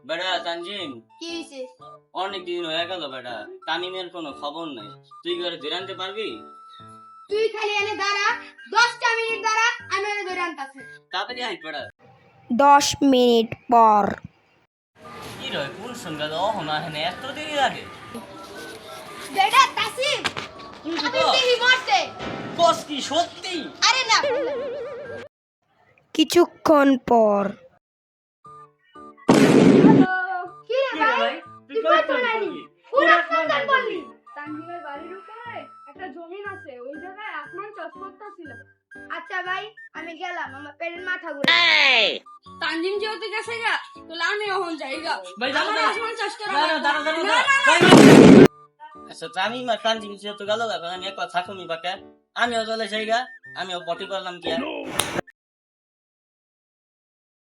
বেটা তানজিম, কি হয়েছে? অনেক দিন হয়ে গেল বেটা, তামিমের কোনো খবর নাই। তুই কি ওরে ধরে আনতে পারবি? তুই খালি এনে দাঁড়া, 10টা মিনিট দাঁড়া, আমি ওরে ধরে আনতাছি। তাড়াতাড়ি আই বেটা। 10 মিনিট পর। কি রে কোন সঙ্গে না হেনে এত দেরি লাগে? বেটা তাসিম, কি আমি হইছে? দেখি মরছে। বস কি সত্যি? আরে না, কিছুক্ষণ পর। কি রে ভাই? তুই তুই কই কই চললি? পুরা সন্তান বললি। তানভীরের বাড়ির উপরে একটা জমিন আছে, ওই জায়গায় আসমান চাষ করতেছিল। আচ্ছা ভাই, আমি গেলাম, আমার পেটের মাথা ঘুরে। তানজিম যেহেতু গেছে গা, তাহলে আমি এখন যাই গা। ভাই, আমার দাঁড়া, আসমান চাষ করা দাঁড়া, লাগবে। দাঁড়া, দাঁড়া, না, দাঁড়া। না, ভাই, আচ্ছা তামিম আর তানজিম যেহেতু গেল, এখন আমি একবার থাকুমি বাকে, আমিও চলে সেই গা, আমিও পটি করলাম কি আর?